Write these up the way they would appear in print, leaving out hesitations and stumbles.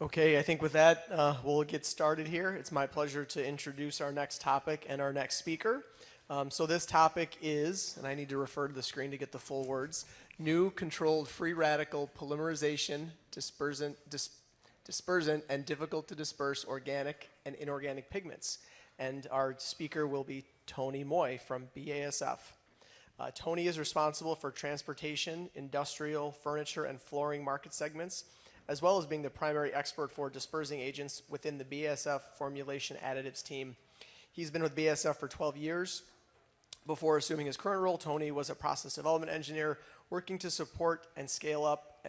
Okay, I think with that, we'll get started here. It's my pleasure to introduce our next topic and our next speaker. So this topic is, and I need to refer to the screen to get the full words, new controlled free radical polymerization, dispersant, and difficult to disperse organic and inorganic pigments. And our speaker will be Tony Moy from BASF. Tony is responsible for transportation, industrial, furniture, and flooring market segments, as well as being the primary expert for dispersing agents within the BASF formulation additives team. He's been with BASF for 12 years. Before assuming his current role, Tony was a process development engineer working to support and scale up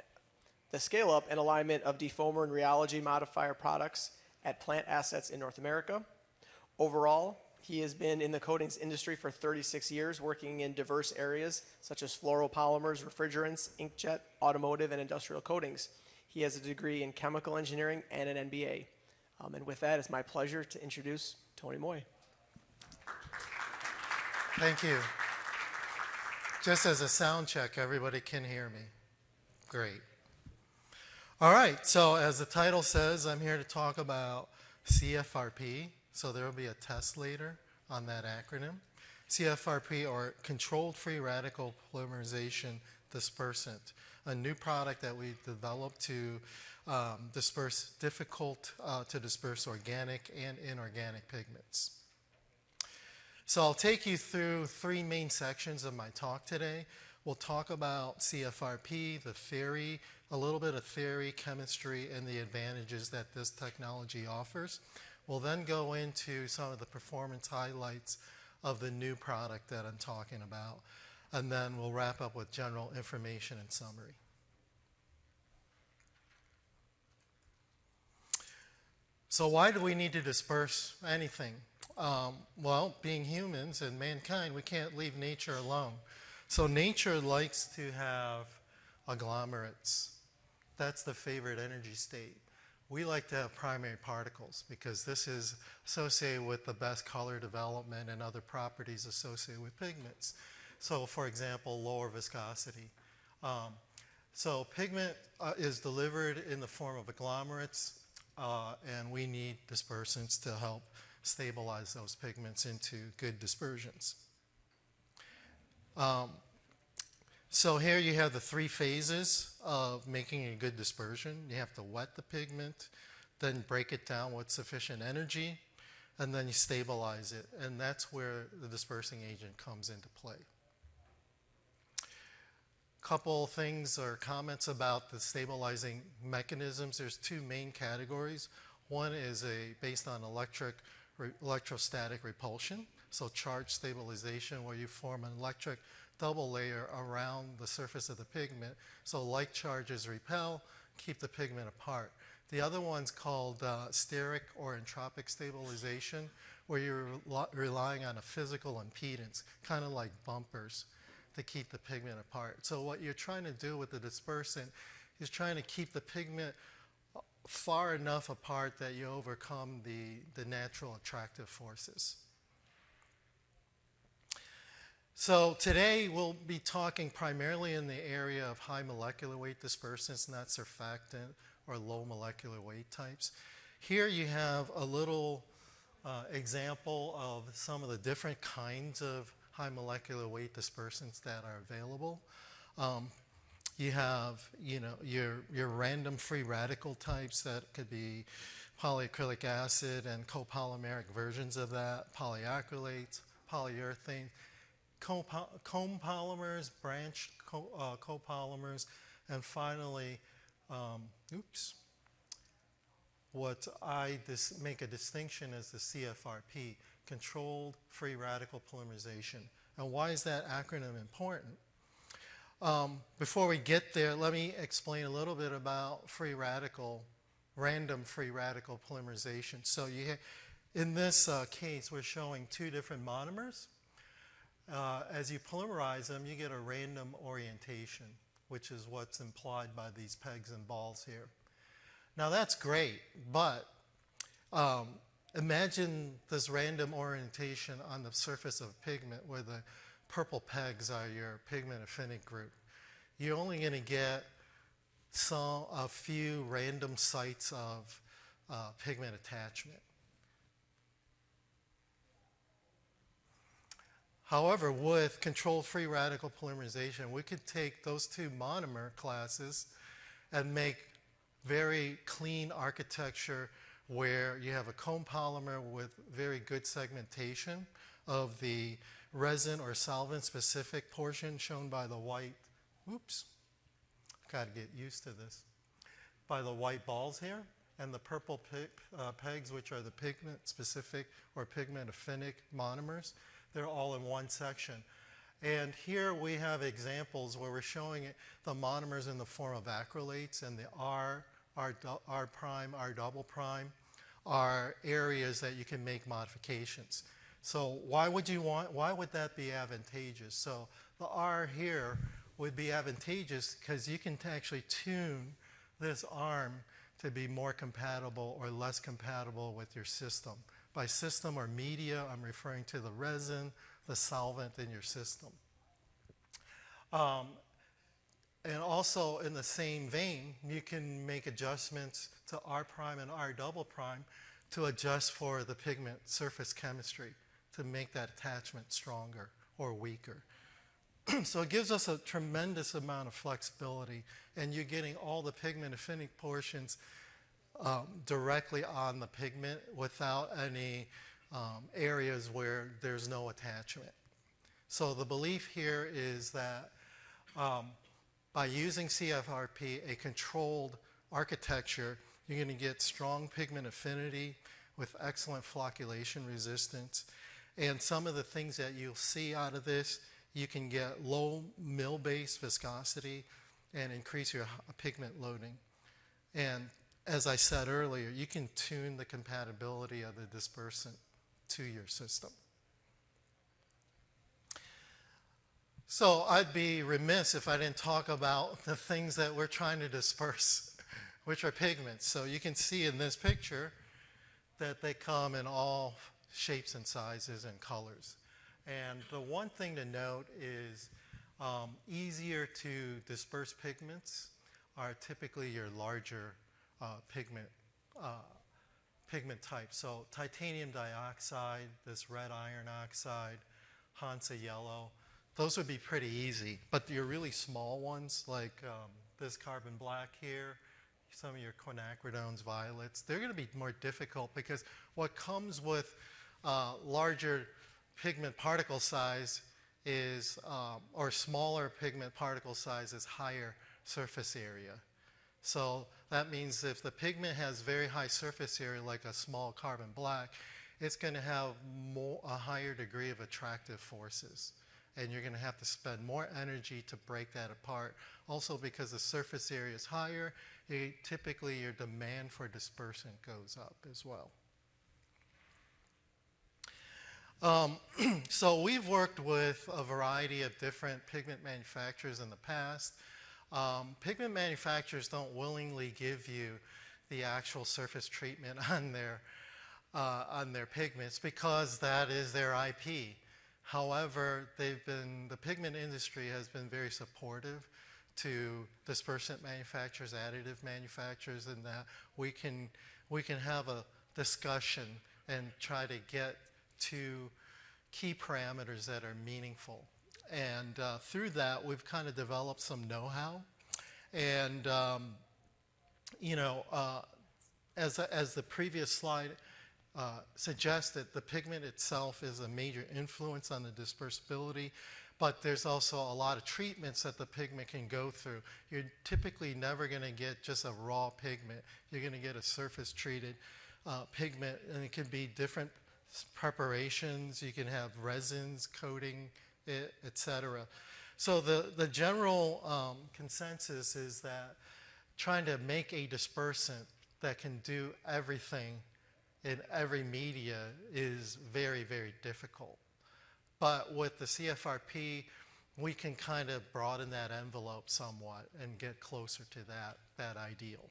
and alignment of defoamer and rheology modifier products at plant assets in North America. Overall, he has been in the coatings industry for 36 years, working in diverse areas such as fluoropolymers, refrigerants, inkjet, automotive, and industrial coatings. He has a degree in chemical engineering and an MBA. And with that, it's my pleasure to introduce Tony Moy. Thank you. Just as a sound check, everybody can hear me. Great. All right, so as the title says, I'm here to talk about CFRP. So there will be a test later on that acronym. CFRP, or Controlled Free Radical Polymerization Dispersant, a new product that we developed to disperse difficult to disperse organic and inorganic pigments. So I'll take you through three main sections of my talk today. We'll talk about CFRP, the theory, a little bit of theory, chemistry, and the advantages that this technology offers. We'll then go into some of the performance highlights of the new product that I'm talking about. And then we'll wrap up with general information and summary. So why do we need to disperse anything? Well, being humans and mankind, we can't leave nature alone. So nature likes to have agglomerates. That's the favorite energy state. We like to have primary particles because this is associated with the best color development and other properties associated with pigments. So for example, lower viscosity. So pigment is delivered in the form of agglomerates, and we need dispersants to help stabilize those pigments into good dispersions. So here you have the three phases of making a good dispersion. You have to wet the pigment, then break it down with sufficient energy, and then you stabilize it. And that's where the dispersing agent comes into play. Couple things or comments about the stabilizing mechanisms. There's two main categories. One is based on electrostatic repulsion, so charge stabilization, where you form an electric double layer around the surface of the pigment, so like charges repel, keep the pigment apart. The other one's called steric or entropic stabilization, where you're relying on a physical impedance, kind of like bumpers, to keep the pigment apart. So what you're trying to do with the dispersant is trying to keep the pigment far enough apart that you overcome the natural attractive forces. So today we'll be talking primarily in the area of high molecular weight dispersants, not surfactant or low molecular weight types. Here you have a little example of some of the different kinds of high molecular weight dispersants that are available. You have, your random free radical types that could be polyacrylic acid and copolymeric versions of that, polyacrylates, polyurethane, comb polymers, branched copolymers, and finally, what I make a distinction is the CFRP, Controlled Free Radical Polymerization. And why is that acronym important? Before we get there, let me explain a little bit about random free radical polymerization. So in this case, we're showing two different monomers. As you polymerize them, you get a random orientation, which is what's implied by these pegs and balls here. Now that's great, but imagine this random orientation on the surface of pigment where the purple pegs are your pigment affinity group. You're only going to get a few random sites of pigment attachment. However, with controlled free radical polymerization, we could take those two monomer classes and make very clean architecture where you have a cone polymer with very good segmentation of the resin or solvent specific portion shown by the white, oops, got to get used to this, by the white balls here, and the purple pegs, which are the pigment specific or pigment affinic monomers. They're all in one section. And here we have examples where we're showing the monomers in the form of acrylates, and the R prime, R double prime are areas that you can make modifications. So why would that be advantageous? So the R here would be advantageous because you can actually tune this arm to be more compatible or less compatible with your system. By system or media, I'm referring to the resin, the solvent in your system. And also in the same vein, you can make adjustments to R prime and R double prime to adjust for the pigment surface chemistry to make that attachment stronger or weaker. So it gives us a tremendous amount of flexibility, and you're getting all the pigment affinic portions directly on the pigment without any areas where there's no attachment. So the belief here is that by using CFRP, a controlled architecture, you're going to get strong pigment affinity with excellent flocculation resistance. And some of the things that you'll see out of this, you can get low mill-based viscosity and increase your pigment loading. And as I said earlier, you can tune the compatibility of the dispersant to your system. So I'd be remiss if I didn't talk about the things that we're trying to disperse, which are pigments. So you can see in this picture that they come in all shapes and sizes and colors. And the one thing to note is easier to disperse pigments are typically your larger pigment types. So titanium dioxide, this red iron oxide, Hansa yellow, those would be pretty easy. But your really small ones, like this carbon black here, some of your quinacridones, violets, they're going to be more difficult because what comes with larger pigment particle size is, or smaller pigment particle size is higher surface area. So that means if the pigment has very high surface area, like a small carbon black, it's going to have a higher degree of attractive forces. And you're going to have to spend more energy to break that apart. Also, because the surface area is higher, typically your demand for dispersant goes up as well. So we've worked with a variety of different pigment manufacturers in the past. Pigment manufacturers don't willingly give you the actual surface treatment on their pigments because that is their IP. However, the pigment industry has been very supportive to dispersant manufacturers, additive manufacturers, and that we can have a discussion and try to get to key parameters that are meaningful. And through that, we've kind of developed some know-how. And, as the previous slide suggested, the pigment itself is a major influence on the dispersibility, but there's also a lot of treatments that the pigment can go through. You're typically never going to get just a raw pigment. You're going to get a surface-treated pigment, and it can be different preparations. You can have resins, coating it, etc. So the general consensus is that trying to make a dispersant that can do everything in every media is very, very difficult. But with the CFRP, we can kind of broaden that envelope somewhat and get closer to that ideal.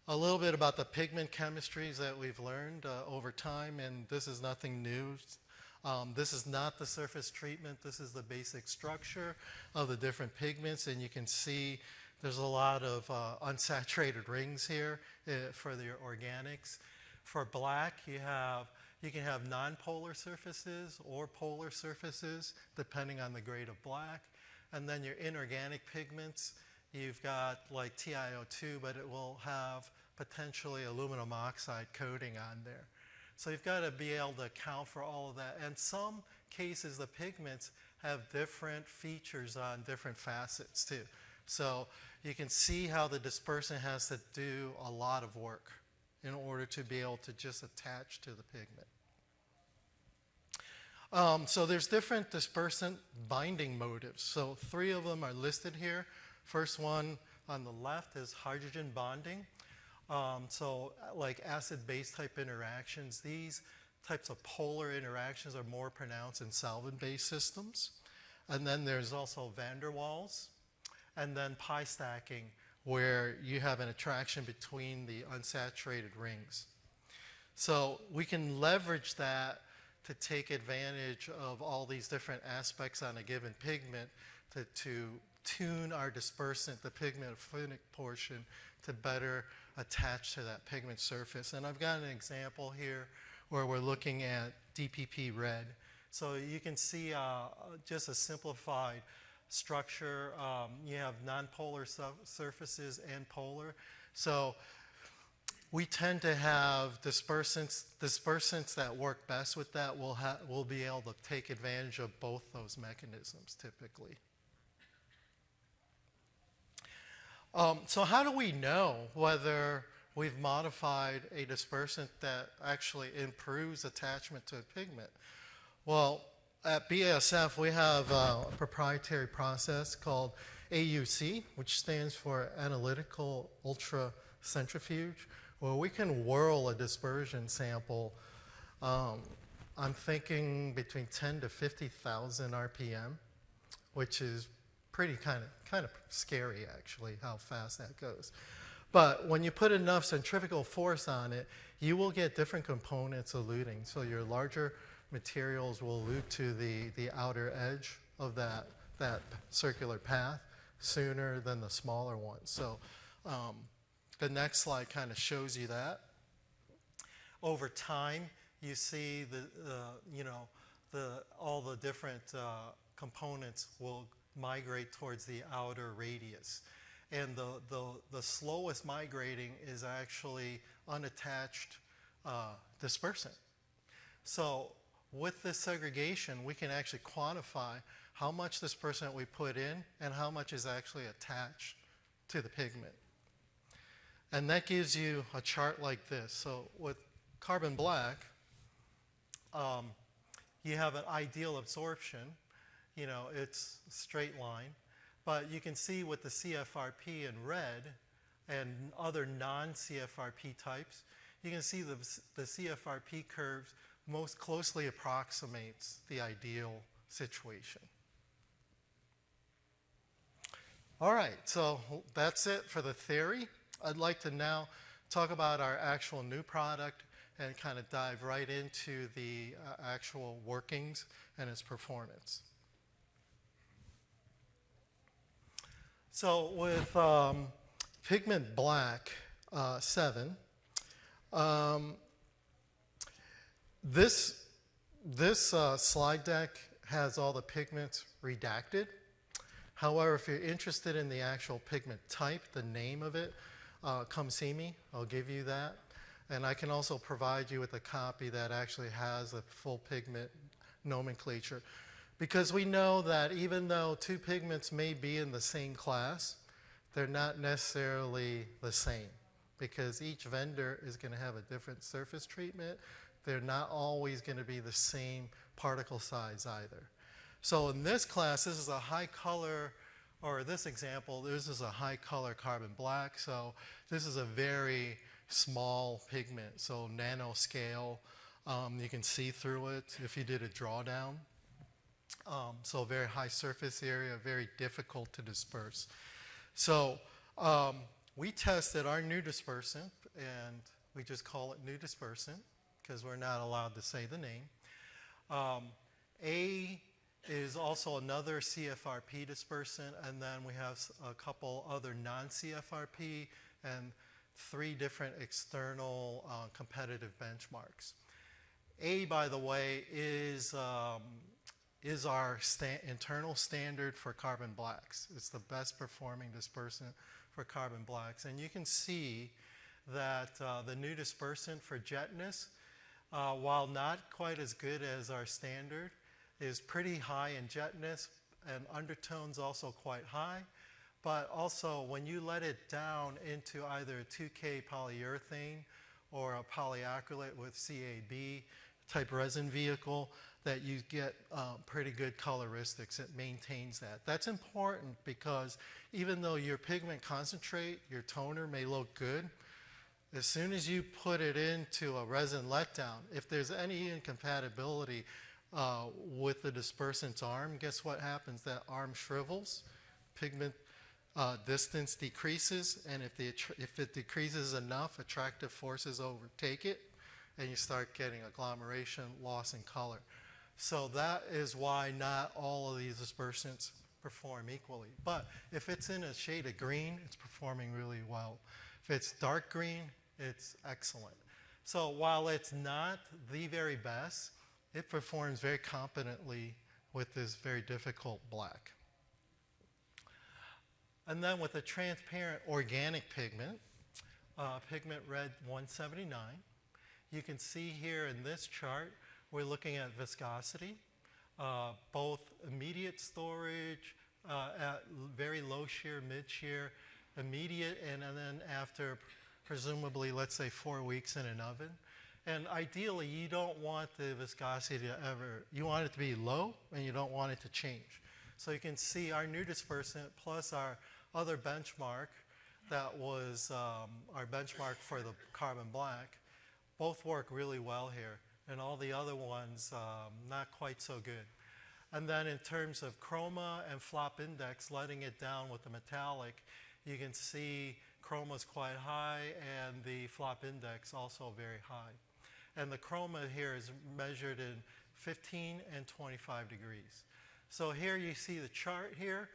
A little bit about the pigment chemistries that we've learned over time, and this is nothing new. This is not the surface treatment. This is the basic structure of the different pigments, and you can see There's a lot of unsaturated rings here for the organics. For black, you can have non-polar surfaces or polar surfaces, depending on the grade of black. And then your inorganic pigments, you've got like TiO2, but it will have potentially aluminum oxide coating on there. So you've got to be able to account for all of that. And some cases, the pigments have different features on different facets too. So you can see how the dispersant has to do a lot of work in order to be able to just attach to the pigment. So there's different dispersant binding motives. So 3 of them are listed here. First one on the left is hydrogen bonding. So like acid-base type interactions, these types of polar interactions are more pronounced in solvent-based systems. And then there's also van der Waals, and then pi stacking, where you have an attraction between the unsaturated rings. So we can leverage that to take advantage of all these different aspects on a given pigment to tune our dispersant, the pigment affinic portion, to better attach to that pigment surface. And I've got an example here where we're looking at DPP red. So you can see just a simplified structure. You have non-polar surfaces and polar. So we tend to have dispersants that work best with that. We'll be able to take advantage of both those mechanisms typically. So how do we know whether we've modified a dispersant that actually improves attachment to a pigment? Well, at BASF, we have a proprietary process called AUC, which stands for Analytical Ultracentrifuge, where we can whirl a dispersion sample, I'm thinking between 10 to 50,000 RPM, which is pretty kind of scary, actually, how fast that goes. But when you put enough centrifugal force on it, you will get different components eluting. So your larger materials will elute to the outer edge of that circular path sooner than the smaller ones. So the next slide kind of shows you that. Over time, you see all the different components will migrate towards the outer radius. And the slowest migrating is actually unattached dispersant. So with this segregation, we can actually quantify how much dispersant we put in and how much is actually attached to the pigment. And that gives you a chart like this. So with carbon black, you have an ideal absorption. It's a straight line. But you can see with the CFRP in red and other non-CFRP types, you can see the CFRP curves most closely approximates the ideal situation. All right, so that's it for the theory. I'd like to now talk about our actual new product and kind of dive right into the actual workings and its performance. So with Pigment Black 7, this slide deck has all the pigments redacted. However, if you're interested in the actual pigment type, the name of it, come see me. I'll give you that. And I can also provide you with a copy that actually has a full pigment nomenclature. Because we know that even though 2 pigments may be in the same class, they're not necessarily the same. Because each vendor is going to have a different surface treatment. They're not always going to be the same particle size either. So in this class, this is a high color, or this example, this is a high color carbon black. So this is a very small pigment, so nanoscale. You can see through it if you did a drawdown. So very high surface area, very difficult to disperse. So we tested our new dispersant, and we just call it new dispersant because we're not allowed to say the name. is also another CFRP dispersant, and then we have a couple other non-CFRP and 3 different external competitive benchmarks. A, by the way, is our internal standard for carbon blacks. It's the best performing dispersant for carbon blacks. And you can see that the new dispersant for jetness, while not quite as good as our standard, is pretty high in jetness, and undertones also quite high. But also, when you let it down into either a 2K polyurethane or a polyacrylate with CAB type resin vehicle, that you get pretty good coloristics. It maintains that. That's important because even though your pigment concentrate, your toner may look good, as soon as you put it into a resin letdown, if there's any incompatibility with the dispersant's arm, guess what happens? That arm shrivels, pigment distance decreases, and if it decreases enough, attractive forces overtake it, and you start getting agglomeration, loss in color. So that is why not all of these dispersants perform equally. But if it's in a shade of green, it's performing really well. If it's dark green, it's excellent. So while it's not the very best, it performs very competently with this very difficult black. And then with a transparent organic pigment, pigment red 179, you can see here in this chart, we're looking at viscosity, both immediate storage at very low shear, mid shear, immediate, and then after presumably, let's say 4 weeks in an oven. And ideally, you don't want the viscosity to you want it to be low, and you don't want it to change. So you can see our new dispersant plus our other benchmark that was our benchmark for the carbon black, both work really well here. And all the other ones, not quite so good. And then in terms of chroma and flop index, letting it down with the metallic, you can see chroma's quite high and the flop index also very high. And the chroma here is measured in 15 and 25 degrees. So here you see the chart here.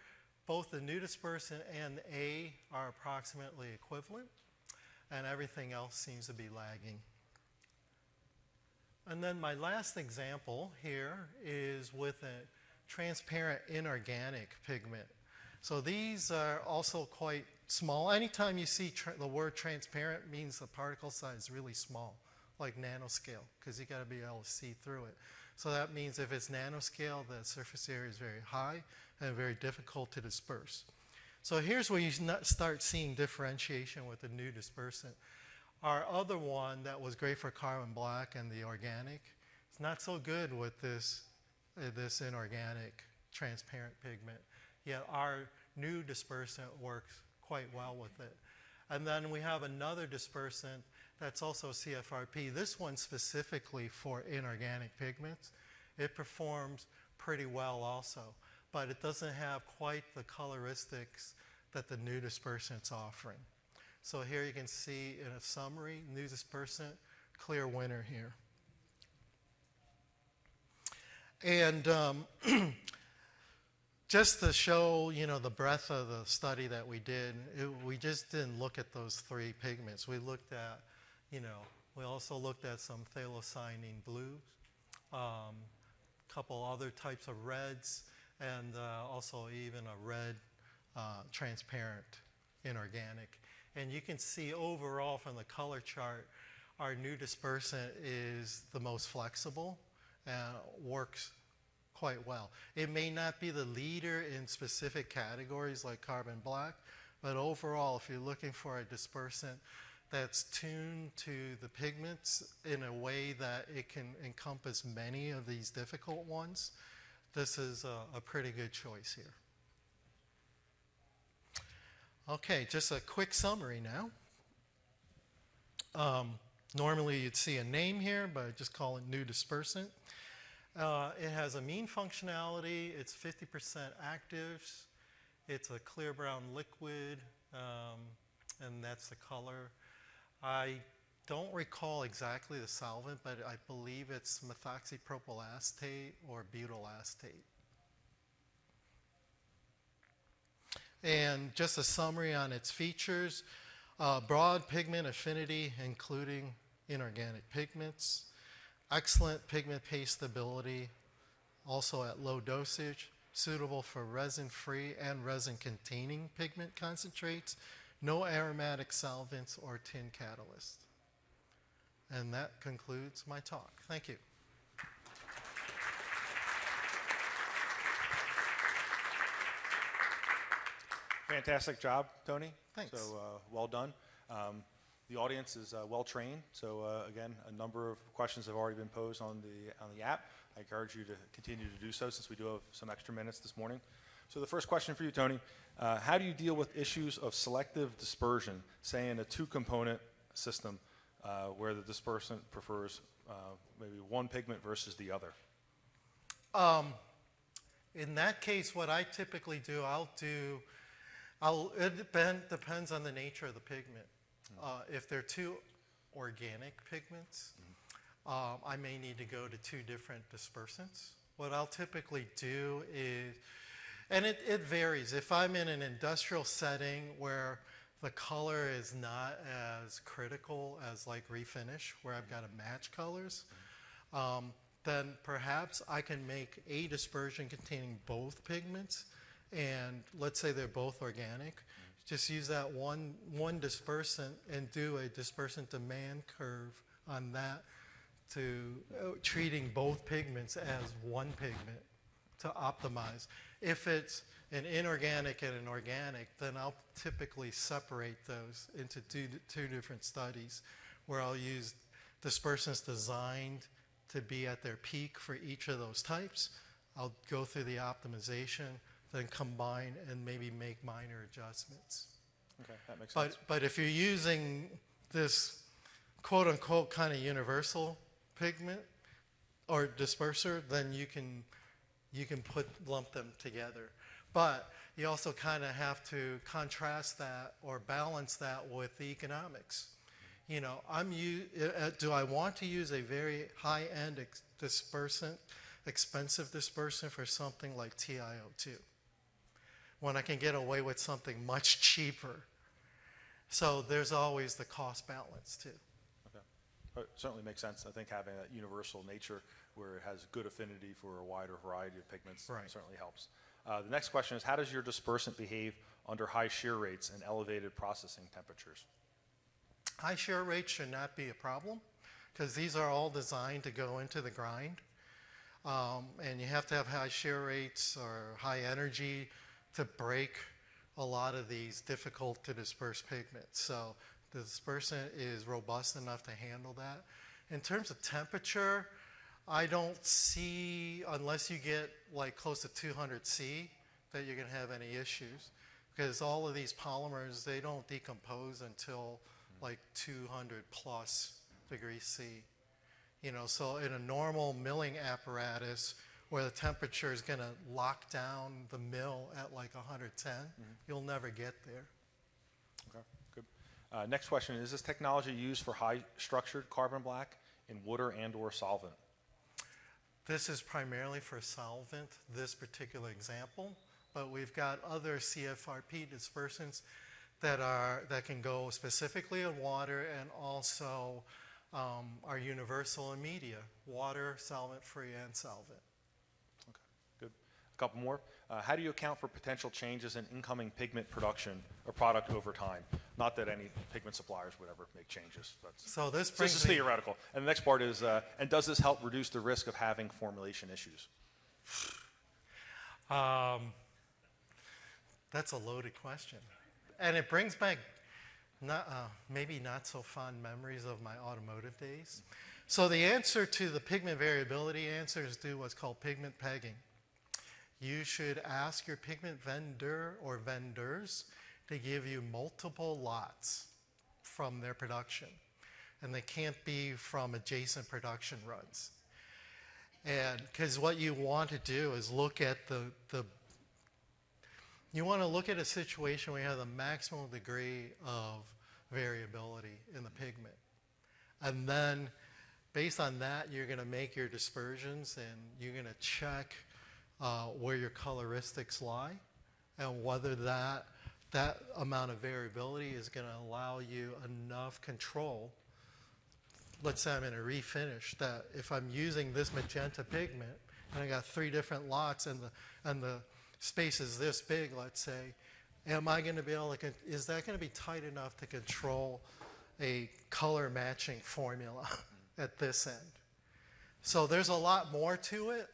Both the new dispersant and A are approximately equivalent, and everything else seems to be lagging. And then my last example here is with a transparent inorganic pigment. So these are also quite small. Anytime you see the word transparent, means the particle size is really small, like nanoscale, because you got to be able to see through it. So that means if it's nanoscale, the surface area is very high and very difficult to disperse. So here's where you start seeing differentiation with the new dispersant. Our other one that was great for carbon black and the organic, it's not so good with this inorganic transparent pigment. Yet our new dispersant works quite well with it. And then we have another dispersant that's also CFRP. This one specifically for inorganic pigments. It performs pretty well also, but it doesn't have quite the coloristics that the new dispersant's offering. So here you can see in a summary, new dispersant, clear winner here. And just to show, the breadth of the study that we did, we just didn't look at those 3 pigments. We looked at, we also looked at some phthalocyanine blues, a couple other types of reds, and also even a red transparent inorganic. And you can see overall from the color chart, our new dispersant is the most flexible and works quite well. It may not be the leader in specific categories like carbon black, but overall, if you're looking for a dispersant that's tuned to the pigments in a way that it can encompass many of these difficult ones, this is a pretty good choice here. Okay, just a quick summary now. Normally you'd see a name here, but I just call it new dispersant. It has amine functionality, it's 50% actives, it's a clear brown liquid, and that's the color. I don't recall exactly the solvent, but I believe it's methoxypropyl acetate or butyl acetate. And just a summary on its features, broad pigment affinity, including inorganic pigments, excellent pigment paste stability, also at low dosage, suitable for resin-free and resin-containing pigment concentrates, no aromatic solvents or tin catalyst. And that concludes my talk. Thank you. Fantastic job, Tony. Thanks. So well done. The audience is well trained. So again, a number of questions have already been posed on the app. I encourage you to continue to do so since we do have some extra minutes this morning. So the first question for you, Tony, how do you deal with issues of selective dispersion, say in a two-component system where the dispersant prefers maybe one pigment versus the other? In that case, what I typically do, it depends on the nature of the pigment. If they're two organic pigments, I may need to go to two different dispersants. What I'll typically do is, and it varies. If I'm in an industrial setting where the color is not as critical as like refinish, where I've got to match colors, then perhaps I can make a dispersion containing both pigments, and let's say they're both organic. Just use that one dispersant and do a dispersant demand curve on that to treating both pigments as one pigment to optimize. If it's an inorganic and an organic, then I'll typically separate those into two different studies where I'll use dispersants designed to be at their peak for each of those types. I'll go through the optimization, then combine and maybe make minor adjustments. Okay, that makes sense. But if you're using this quote-unquote kind of universal pigment or disperser, then you can lump them together. But you also kind of have to contrast that or balance that with the economics. You know, do I want to use a very high-end dispersant, expensive dispersant for something like TiO2 when I can get away with something much cheaper? So there's always the cost balance too. Okay. It certainly makes sense. I think having that universal nature where it has good affinity for a wider variety of pigments certainly helps. The next question is, how does your dispersant behave under high shear rates and elevated processing temperatures? High shear rates should not be a problem because these are all designed to go into the grind. And you have to have high shear rates or high energy to break a lot of these difficult to disperse pigments. So the dispersant is robust enough to handle that. In terms of temperature, I don't see, unless you get like close to 200 C, that you're going to have any issues. Because all of these polymers, they don't decompose until like 200 plus degrees C. You know, so in a normal milling apparatus where the temperature is going to lock down the mill at like 110, you'll never get there. Okay, good. Next question, is this technology used for high structured carbon black in water and or solvent? This is primarily for solvent, this particular example, but we've got other CFRP dispersants that can go specifically in water and also are universal in media, water, solvent-free, and solvent. Okay, good. A couple more. How do you account for potential changes in incoming pigment production or product over time? Not that any pigment suppliers would ever make changes. So this is theoretical. And the next part is, and does this help reduce the risk of having formulation issues? That's a loaded question. And it brings back maybe not so fond memories of my automotive days. So the answer to the pigment variability answer is do what's called pigment pegging. You should ask your pigment vendor or vendors to give you multiple lots from their production. And they can't be from adjacent production runs. And because what you want to do is look at you want to look at a situation where you have the maximum degree of variability in the pigment. And then based on that, you're going to make your dispersions and you're going to check where your coloristics lie. and whether that amount of variability is going to allow you enough control. Let's say I'm in a refinish, that if I'm using this magenta pigment and I got 3 different lots and the space is this big, let's say, am I going to be able to, is that going to be tight enough to control a color matching formula at this end? So there's a lot more to it,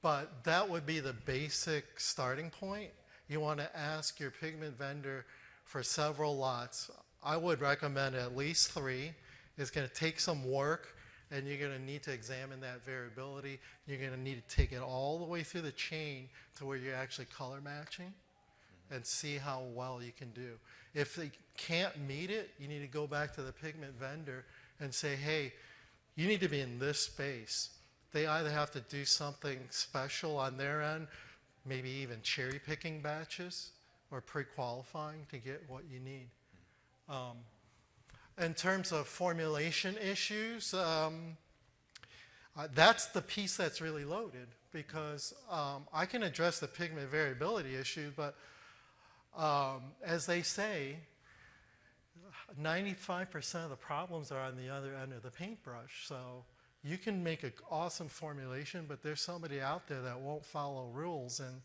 but that would be the basic starting point. You want to ask your pigment vendor for several lots. I would recommend at least 3. It's going to take some work, and you're going to need to examine that variability. You're going to need to take it all the way through the chain to where you're actually color matching and see how well you can do. If they can't meet it, you need to go back to the pigment vendor and say, hey, you need to be in this space. They either have to do something special on their end, maybe even cherry picking batches or pre-qualifying to get what you need. In terms of formulation issues, that's the piece that's really loaded, because I can address the pigment variability issue, but as they say, 95% of the problems are on the other end of the paintbrush. So you can make an awesome formulation, but there's somebody out there that won't follow rules, and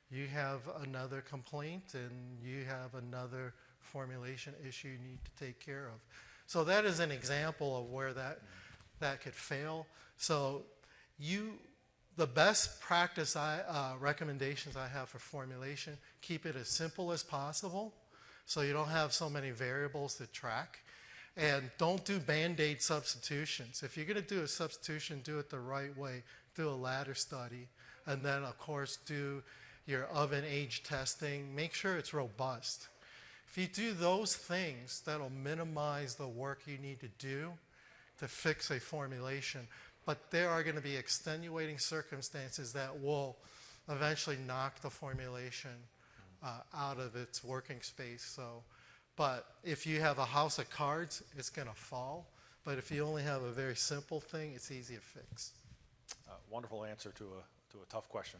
you have another complaint and you have another formulation issue you need to take care of. So that is an example of where that could fail. So the best practice recommendations I have for formulation, keep it as simple as possible so you don't have so many variables to track. And don't do Band-Aid substitutions. If you're going to do a substitution, do it the right way. Do a ladder study. And then, of course, do your oven age testing. Make sure it's robust. If you do those things, that'll minimize the work you need to do to fix a formulation. But there are going to be extenuating circumstances that will eventually knock the formulation out of its working space. So, but if you have a house of cards, it's going to fall. But if you only have a very simple thing, it's easy to fix. Wonderful answer to a tough question.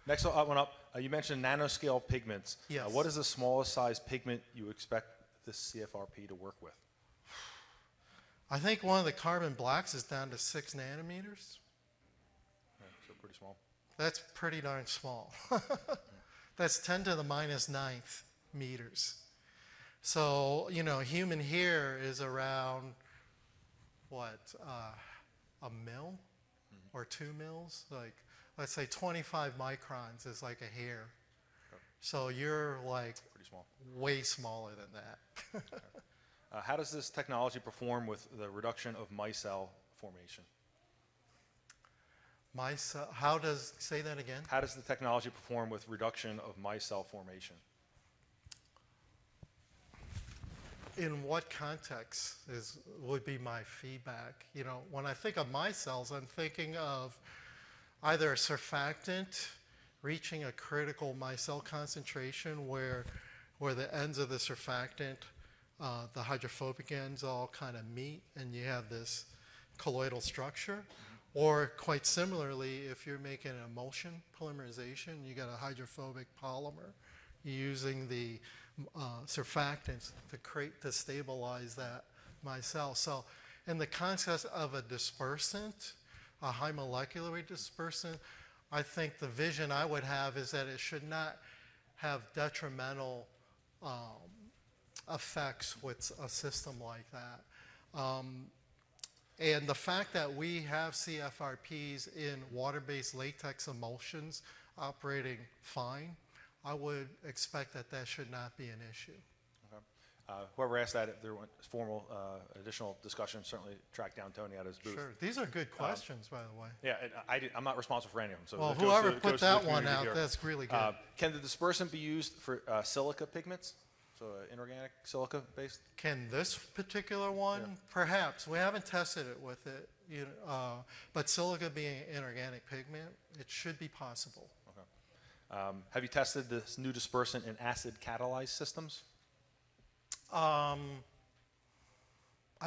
Next one up, you mentioned nanoscale pigments. Yes. What is the smallest size pigment you expect this CFRP to work with? I think one of the carbon blacks is down to 6 nanometers. So pretty small. That's pretty darn small. That's 10 to the minus 9th meters. So, human hair is around, what, a mil or 2 mils? Like, let's say 25 microns is like a hair. Okay. So you're like pretty small. Way smaller than that. Okay. How does this technology perform with the reduction of micelle formation? Say that again? How does the technology perform with reduction of micelle formation? In what context would be my feedback? When I think of micelles, I'm thinking of either a surfactant reaching a critical micelle concentration where the ends of the surfactant, the hydrophobic ends all kind of meet and you have this colloidal structure. Or quite similarly, if you're making an emulsion polymerization, you got a hydrophobic polymer, you're using the surfactants to stabilize that micelle. So in the context of a dispersant, a high molecular weight dispersant, I think the vision I would have is that it should not have detrimental effects with a system like that. And the fact that we have CFRPs in water-based latex emulsions operating fine, I would expect that should not be an issue. Okay. Whoever asked that, if there were formal additional discussion, certainly track down Tony at his booth. Sure. These are good questions, by the way. Yeah, I'm not responsible for any of them. So well, it whoever goes put to that the one community out, here. that's really good. Can the dispersant be used for silica pigments? So inorganic silica based? Can this particular one? Yeah. Perhaps. We haven't tested it with it. But silica being an inorganic pigment, it should be possible. Okay. Have you tested this new dispersant in acid catalyzed systems? I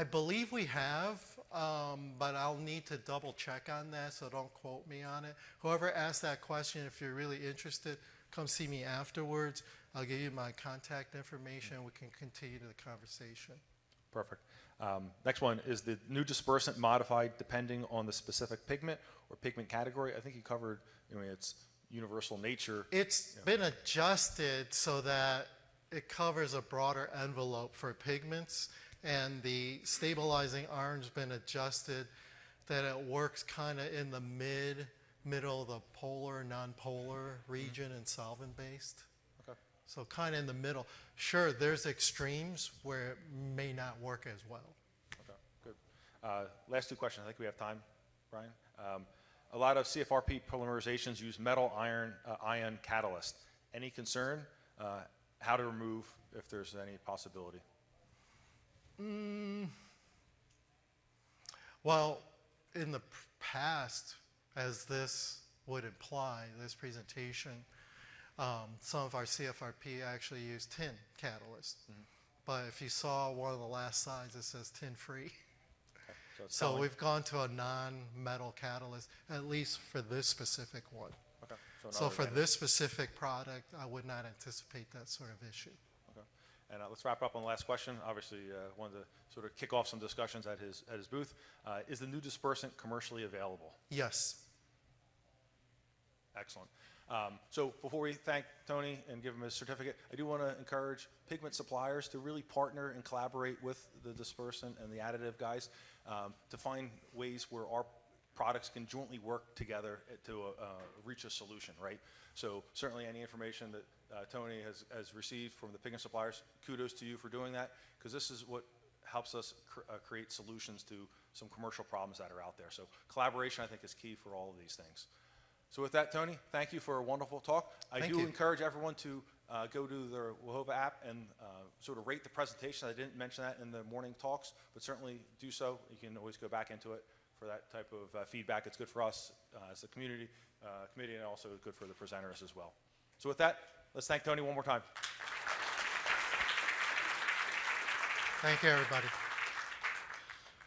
believe we have, but I'll need to double check on that, so don't quote me on it. Whoever asked that question, if you're really interested, come see me afterwards. I'll give you my contact information. We can continue the conversation. Perfect. Next one, is the new dispersant modified depending on the specific pigment or pigment category? I think you covered, its universal nature. It's been adjusted so that it covers a broader envelope for pigments, and the stabilizing arm's been adjusted that it works kind of in the middle of the polar, non-polar region and solvent-based. Okay. So kind of in the middle. Sure, there's extremes where it may not work as well. Okay, good. Last two questions. I think we have time, Brian. A lot of CFRP polymerizations use metal ion catalyst. Any concern? How to remove if there's any possibility? Well, in the past, as this would imply, this presentation, some of our CFRP actually use tin catalyst. But if you saw one of the last slides, it says tin-free. Okay, So we've gone to a non-metal catalyst, at least for this specific one. Okay. So for this specific product, I would not anticipate that sort of issue. Okay. And let's wrap up on the last question. Obviously, wanted to sort of kick off some discussions at his booth. Is the new dispersant commercially available? Yes. Excellent. So before we thank Tony and give him his certificate, I do want to encourage pigment suppliers to really partner and collaborate with the dispersant and the additive guys to find ways where our products can jointly work together to reach a solution, right? So certainly any information that Tony has received from the pigment suppliers, kudos to you for doing that, because this is what helps us create solutions to some commercial problems that are out there. So collaboration, I think, is key for all of these things. So with that, Tony, thank you for a wonderful talk. I do encourage everyone to go to the WAHOVA app and sort of rate the presentation. I didn't mention that in the morning talks, but certainly do so. You can always go back into it for that type of feedback. It's good for us as a community, and also good for the presenters as well. So with that, let's thank Tony one more time. Thank you, everybody.